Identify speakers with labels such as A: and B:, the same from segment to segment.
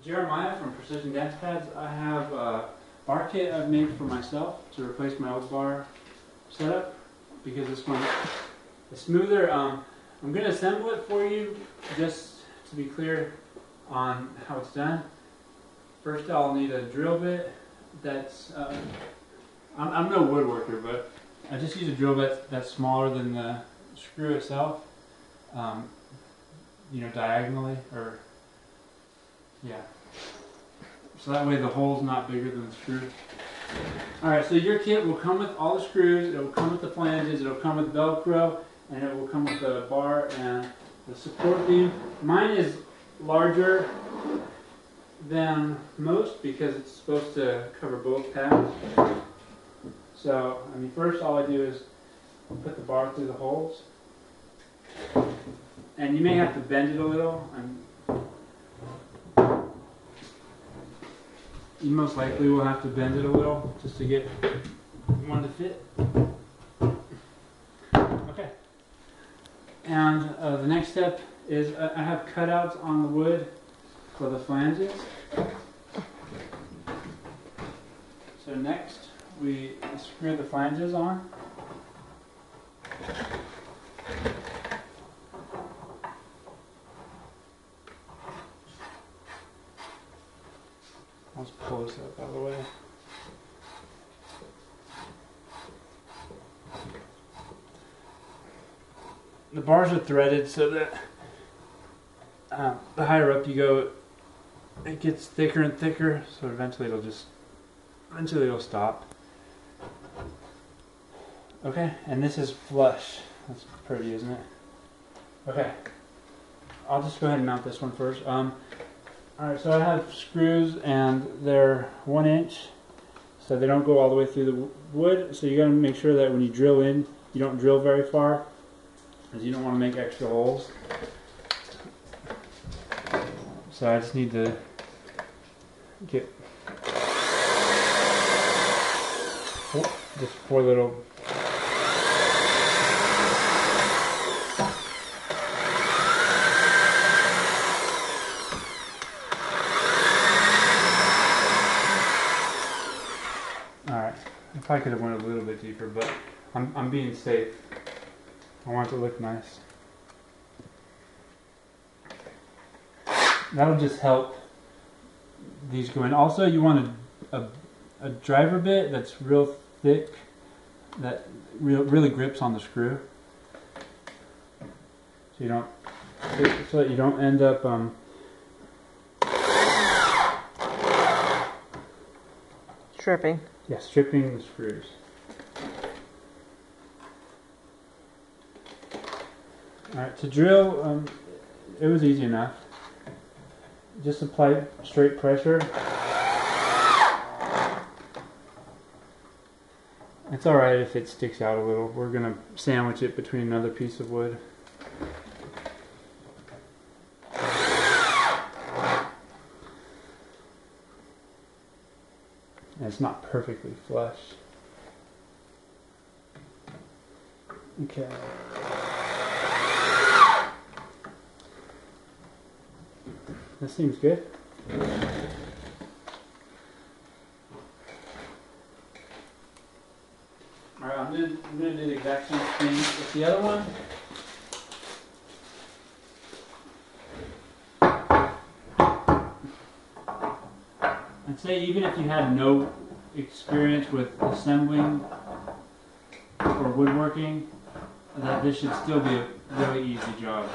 A: Jeremiah from Precision Dance Pads. I have a bar kit I've made for myself to replace my old bar setup because this one is smoother. I'm going to assemble it for you just to be clear on how it's done. First I'll need a drill bit that's, I'm no woodworker, but I just use a drill bit that's smaller than the screw itself, you know, diagonally, or yeah. So that way the hole's not bigger than the screw. Alright, so your kit will come with all the screws, it will come with the flanges, it will come with Velcro, and it will come with the bar and the support beam. Mine is larger than most because it's supposed to cover both pads. So, I mean, first all I do is put the bar through the holes. And you may have to bend it a little. You most likely will have to bend it a little just to get one to fit. Okay. And the next step is I have cutouts on the wood for the flanges. So next we screw the flanges on. Let's pull this up out of the way. The bars are threaded so that the higher up you go, it gets thicker and thicker. So eventually it'll stop. Okay, and this is flush. That's pretty, isn't it? Okay, I'll just go ahead and mount this one first. Alright, so I have screws and they're 1 inch, so they don't go all the way through the wood. So you got to make sure that when you drill in, you don't drill very far, because you don't want to make extra holes. So I just need to get just 4 little. Alright, I probably could have went a little bit deeper, but I'm being safe. I want it to look nice. That'll just help these go in. Also, you want a driver bit that's real thick, that really grips on the screw, so that you don't end up
B: stripping.
A: Yeah, stripping the screws. Alright, to drill, it was easy enough. Just apply straight pressure. It's alright if it sticks out a little. We're going to sandwich it between another piece of wood. And it's not perfectly flush. Okay. That seems good. Alright, I'm gonna do the exact same thing with the other one. I'd say even if you had no experience with assembling or woodworking, that this should still be a really easy job.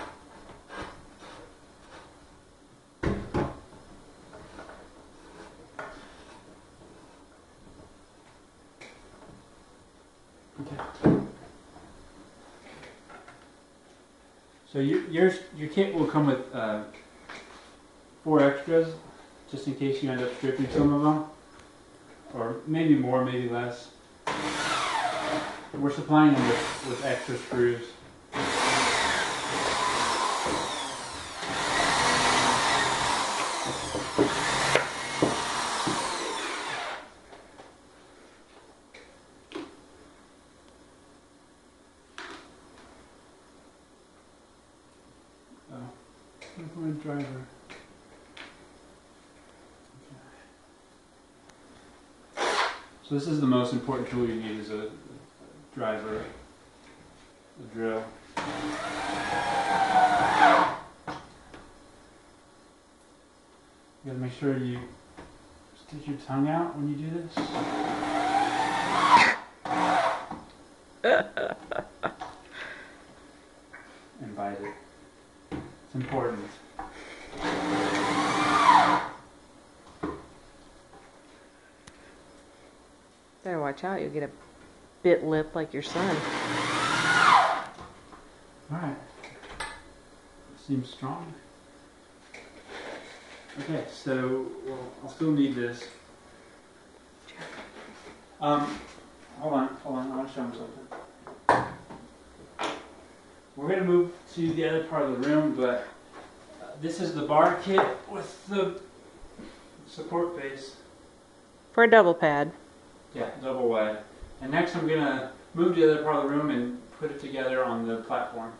A: Okay. So your kit will come with 4 extras, just in case you end up stripping some of them, or maybe more, maybe less. We're supplying them with extra screws. Driver. So this is the most important tool you need is a driver, a drill. You gotta make sure you stick your tongue out when you do this. And bite it. It's important.
B: Better watch out, you'll get a bit lip like your son.
A: Alright. Seems strong. Okay, so well, I'll still need this. Hold on, I want to show him something. We're going to move to the other part of the room, but this is the bar kit with the support base.
B: For a double pad.
A: Yeah, double wide. And next I'm going to move to the other part of the room and put it together on the platform.